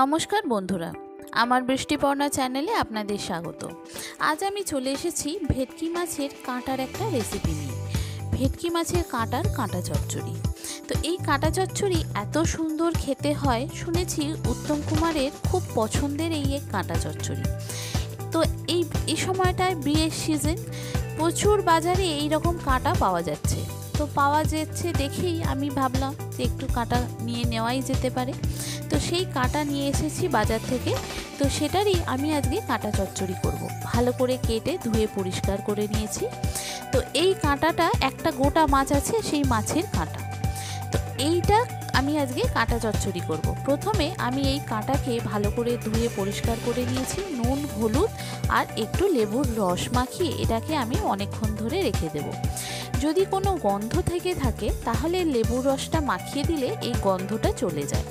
নমস্কার বন্ধুরা, আমার বৃষ্টিপর্ণা চ্যানেলে আপনাদের স্বাগত। আজ আমি চলে এসেছি ভেটকি মাছের কাঁটার একটা রেসিপি নিয়ে। ভেটকি মাছের কাঁটা চচ্চড়ি। তো এই কাঁটা চচ্চড়ি এত সুন্দর খেতে হয়, শুনেছি উত্তম কুমারের খুব পছন্দের এই কাঁটা চচ্চড়ি। তো এই সময়টায় বিয়ের সিজন, প্রচুর বাজারে এই রকম কাঁটা পাওয়া যাচ্ছে। তো পাওয়া যাচ্ছে দেখেই আমি ভাবলাম যে একটু কাঁটা নিয়ে নেওয়াই যেতে পারে। তো সেই কাঁটা নিয়ে এসেছি বাজার থেকে। তো সেটারই আমি আজকে কাঁটা চচ্চড়ি করব। ভালো করে কেটে ধুয়ে পরিষ্কার করে নিয়েছি। তো এই কাঁটাটা একটা গোটা মাছ আছে, সেই মাছের কাঁটা। তো এইটা আমি আজকে কাঁটা চচ্চড়ি করব। প্রথমে আমি এই কাঁটাকে ভালো করে ধুয়ে পরিষ্কার করে নিয়েছি। নুন, হলুদ আর একটু লেবুর রস মাখিয়ে এটাকে আমি অনেকক্ষণ ধরে রেখে দেব। যদি কোনো গন্ধ থেকে থাকে তাহলে লেবুর রসটা মাখিয়ে দিলে এই গন্ধটা চলে যায়।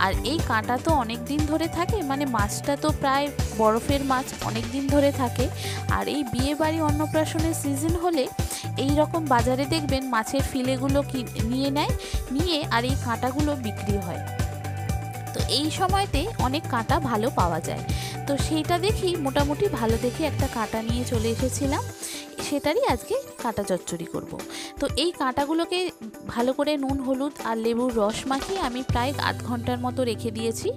আর এই কাঁটা তো অনেক দিন ধরে থাকে, মানে মাছটা তো প্রায় বরফের মাছ, অনেক দিন ধরে থাকে। আর এই বিয়ে বাড়ি অন্নপ্রাশনের সিজন হলে এই রকম বাজারে দেখবেন মাছের ফিলেগুলো নিয়ে আর এই কাঁটাগুলো বিক্রি হয়। তো এই সময়তে অনেক কাঁটা ভালো পাওয়া যায়। তো সেইটা দেখি মোটামুটি ভালো দেখে একটা কাঁটা নিয়ে চলে এসেছিলাম। সেটারই আজকে কাঁটা চচ্চড়ি করব। তো এই কাঁটাগুলোকে ভালো করে নুন, হলুদ আর লেবুর রস মাখিয়ে আমি প্রায় আধ ঘন্টার মতো রেখে দিয়েছি।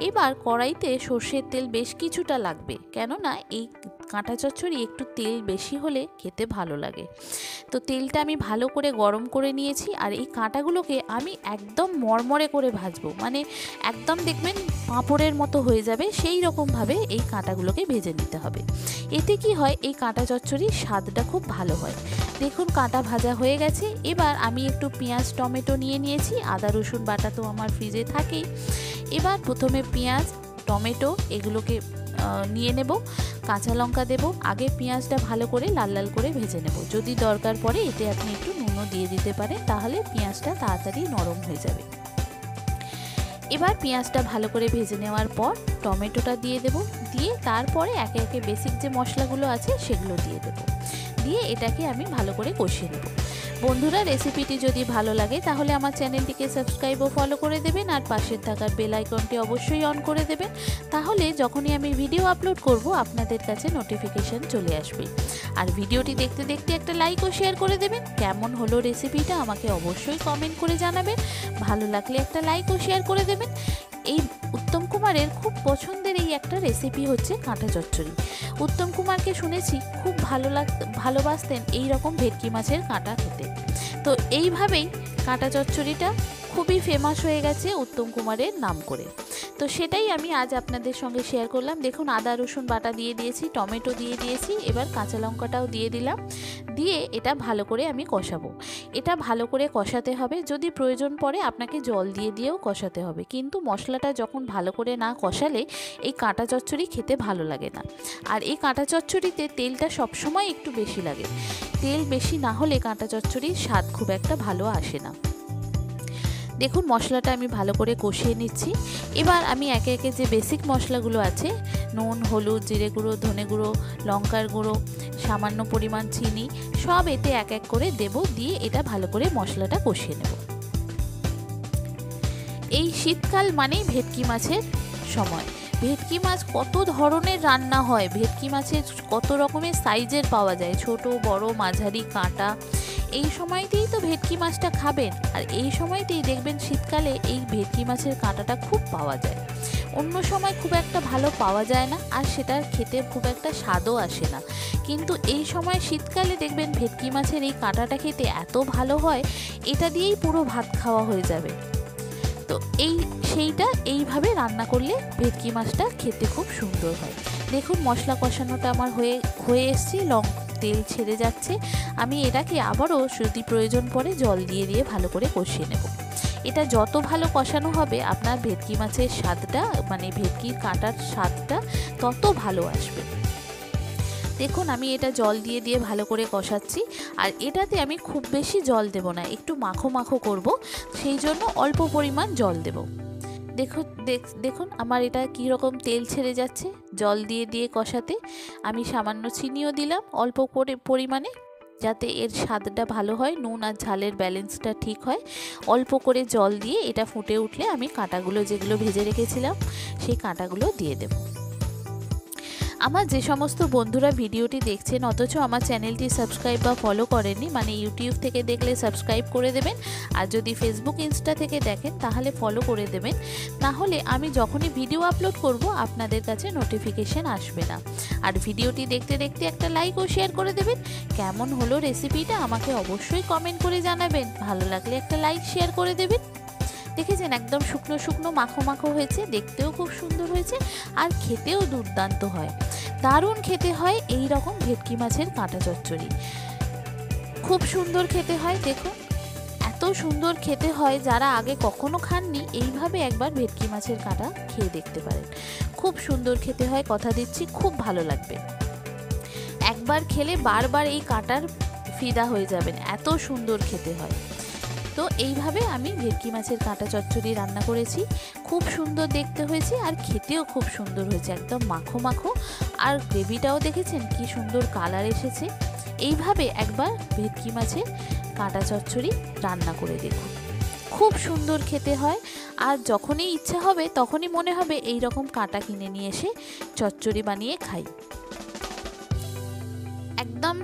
এবার কড়াইতে সর্ষের তেল বেশ কিছুটা লাগবে, কেননা এই কাঁটা চচ্চড়ি একটু তেল বেশি হলে খেতে ভালো লাগে। তো তেলটা আমি ভালো করে গরম করে নিয়েছি। আর এই কাঁটাগুলোকে আমি একদম মরমরে করে ভাজবো, মানে একদম দেখবেন পাঁপড়ের মতো হয়ে যাবে, সেই রকমভাবে এই কাঁটাগুলোকে ভেজে নিতে হবে। এতে কি হয়, এই কাঁটা চচ্চড়ির স্বাদটা খুব ভালো হয়। দেখুন কাঁটা ভাজা হয়ে গেছে। এবার আমি একটু পেঁয়াজ, টমেটো নিয়ে নিয়েছি। আদা রসুন বাটা তো আমার ফ্রিজে থাকেই। এবার প্রথমে পেঁয়াজ, টমেটো এগুলোকে নিয়ে নেব। কাঁচা লঙ্কা দেব। আগে পেঁয়াজটা ভালো করে লাল লাল করে ভেজে নেব। যদি দরকার পড়ে এতে আপনি একটু নুনও দিয়ে দিতে পারেন, তাহলে পেঁয়াজটা তাড়াতাড়ি নরম হয়ে যাবে। এবার পেঁয়াজটা ভালো করে ভেজে নেওয়ার পর টমেটোটা দিয়ে দেব। দিয়ে তারপরে একে একে বেসিক যে মশলাগুলো আছে সেগুলো দিয়ে দেব। দিয়ে এটাকে আমি ভালো করে কষিয়ে নেব। বন্ধুরা, রেসিপিটি যদি ভালো লাগে তাহলে আমার চ্যানেলটিকে সাবস্ক্রাইব ও ফলো করে দেবেন, আর পাশের থাকার বেল আইকনটি অবশ্যই অন করে দেবেন। তাহলে যখনই আমি ভিডিও আপলোড করব আপনাদের কাছে নোটিফিকেশন চলে আসবে। আর ভিডিওটি দেখতে দেখতে একটা লাইক ও শেয়ার করে দেবেন। কেমন হলো রেসিপিটা আমাকে অবশ্যই কমেন্ট করে জানাবেন। ভালো লাগলে একটা লাইক ও শেয়ার করে দেবেন। এই উত্তম কুমারের খুব পছন্দের এই একটা রেসিপি হচ্ছে কাঁটা চচ্চড়ি। উত্তম কুমারকে শুনেছি খুব ভালোবাসতেন এই রকম ভেটকি মাছের কাঁটা খেতে। তো এইভাবেই কাঁটা চচ্চড়িটা খুবই ফেমাস হয়ে গেছে উত্তম কুমারের নাম করে। তো সেটাই আমি আজ আপনাদের সঙ্গে শেয়ার করলাম। দেখুন আদা রসুন বাটা দিয়ে দিয়েছি, টমেটো দিয়ে দিয়েছি, এবার কাঁচা লঙ্কাটাও দিয়ে দিলাম। দিয়ে এটা ভালো করে আমি কষাবো। এটা ভালো করে কষাতে হবে। যদি প্রয়োজন পড়ে আপনাকে জল দিয়েও কষাতে হবে, কিন্তু মশলাটা যখন ভালো করে না কষালে এই কাঁটা চচ্চড়ি খেতে ভালো লাগে না। আর এই কাঁটা চচ্চড়িতে তেলটা সবসময় একটু বেশি লাগে। তেল বেশি না হলে কাঁটা চচ্চড়ির স্বাদ খুব একটা ভালো আসে না। দেখুন মশলাটা আমি ভালো করে কষিয়ে নিচ্ছি। এবার আমি একে একে যে বেসিক মশলাগুলো আছে, নুন, হলুদ, জিরে গুঁড়ো, ধনে গুঁড়ো, লঙ্কার গুঁড়ো, সামান্য পরিমাণ চিনি, সব এতে এক এক করে দেব। দিয়ে এটা ভালো করে মশলাটা কষিয়ে নেব। এই শীতকাল মানেই ভেটকি মাছের সময়। ভেটকি মাছ কত ধরনের রান্না হয়, ভেটকি মাছের কত রকমের সাইজের পাওয়া যায়, ছোট, বড়, মাঝারি, কাঁটা। এই সময়তেই তো ভেটকি মাছটা খাবেন। আর এই সময়তেই দেখবেন শীতকালে এই ভেটকি মাছের কাঁটাটা খুব পাওয়া যায়। অন্য সময় খুব একটা ভালো পাওয়া যায় না, আর সেটার খেতে খুব একটা স্বাদও আসে না। কিন্তু এই সময় শীতকালে দেখবেন ভেটকি মাছের এই কাঁটাটা খেতে এত ভালো হয়, এটা দিয়েই পুরো ভাত খাওয়া হয়ে যাবে। তো সেইটা এইভাবে রান্না করলে ভেটকি মাছটা খেতে খুব সুন্দর হয়। দেখুন মশলা কষানোটা আমার হয়ে এসছে, তেল ছেড়ে যাচ্ছে। আমি এটাকে আবারও যদি প্রয়োজন পড়ে জল দিয়ে ভালো করে কষিয়ে নেব। এটা যত ভালো কষানো হবে আপনার ভেটকি মাছের স্বাদটা, মানে ভেটকির কাঁটার স্বাদটা তত ভালো আসবে। দেখুন আমি এটা জল দিয়ে ভালো করে কষাচ্ছি। আর এটাতে আমি খুব বেশি জল দেব না, একটু মাখো মাখো করব, সেই জন্য অল্প পরিমাণ জল দেব। দেখুন আমার এটা কী রকম তেল ছেড়ে যাচ্ছে জল দিয়ে কষাতে। আমি সামান্য চিনিও দিলাম অল্প করে পরিমাণে। যাতে এর স্বাদটা ভালো হয়, নুন আর ঝালের ব্যালেন্সটা ঠিক হয়। অল্প করে জল দিয়ে এটা ফুটে উঠলে আমি কাঁটাগুলো যেগুলো ভেজে রেখেছিলাম সেই কাঁটাগুলো দিয়ে দেব। আমার যে সমস্ত বন্ধুরা ভিডিওটি দেখছেন অথচ আমার চ্যানেলটি সাবস্ক্রাইব বা ফলো করেননি, মানে ইউটিউব থেকে দেখলে সাবস্ক্রাইব করে দেবেন, আর যদি ফেসবুক ইনস্টা থেকে দেখেন তাহলে ফলো করে দেবেন, না হলে আমি যখনই ভিডিও আপলোড করব আপনাদের কাছে নোটিফিকেশন আসবে না। আর ভিডিওটি দেখতে দেখতে একটা লাইক ও শেয়ার করে দেবেন। কেমন হলো রেসিপিটা আমাকে অবশ্যই কমেন্ট করে জানাবেন, ভালো লাগলে একটা লাইক শেয়ার করে দেবেন। দেখেছেন একদম শুকনো শুকনো মাখো মাখো হয়েছে, দেখতেও খুব সুন্দর হয়েছে আর খেতেও দুর্দান্ত হয়, দারুণ খেতে হয় এই রকম ভেটকি মাছের কাঁটা চচ্চড়ি। খুব সুন্দর খেতে হয়, দেখুন এত সুন্দর খেতে হয়, যারা আগে কখনো খাননি এইভাবে একবার ভেটকি মাছের কাঁটা খেয়ে দেখতে পারেন। খুব সুন্দর খেতে হয়, কথা দিচ্ছি খুব ভালো লাগবে। একবার খেলে বারবার এই কাঁটার ফিদা হয়ে যাবেন, এত সুন্দর খেতে হয়। তো এইভাবে আমি ভেটকি মাছের কাঁটা চচ্চড়ি রান্না করেছি, খুব সুন্দর দেখতে হয়েছে আর খেতেও খুব সুন্দর হয়েছে, একদম মাখো মাখো, আর গ্রেভিটাও দেখেছেন কি সুন্দর কালার এসেছে। এইভাবে একবার ভেটকি মাছের কাঁটা চচ্চড়ি রান্না করে দেখুন, খুব সুন্দর খেতে হয়। আর যখনই ইচ্ছা হবে তখনই মনে হবে এই রকম কাঁটা কিনে নিয়ে এসে চচ্চড়ি বানিয়ে খাই, একদম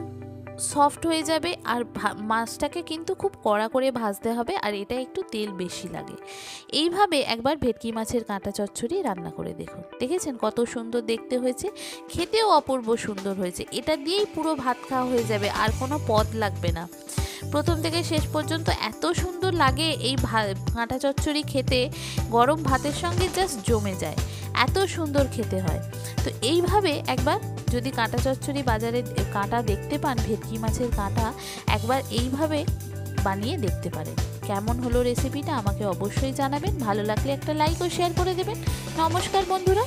সফট হয়ে যাবে। আর মাছটাকে কিন্তু খুব কড়া করে ভাজতে হবে, আর এটা একটু তেল বেশি লাগে। এইভাবে একবার ভেটকি মাছের কাঁটা চচ্চড়ি রান্না করে দেখুন, দেখেছেন কত সুন্দর দেখতে হয়েছে, খেতেও অপূর্ব সুন্দর হয়েছে। এটা দিয়েই পুরো ভাত খাওয়া হয়ে যাবে, আর কোনো পদ লাগবে না। প্রথম থেকে শেষ পর্যন্ত এত সুন্দর লাগে এই কাঁটা চচ্চড়ি খেতে, গরম ভাতের সঙ্গে জাস্ট জমে যায়, এত সুন্দর খেতে হয়। তো এইভাবে একবার যদি কাঁটা চচ্চড়ি বাজারে কাঁটা দেখতে পান, ভেটকি মাছের কাঁটা, একবার এইভাবে বানিয়ে দেখতে পারেন। কেমন হলো রেসিপিটা আমাকে অবশ্যই জানাবেন, ভালো লাগলে একটা লাইক ও শেয়ার করে দেবেন। নমস্কার বন্ধুরা।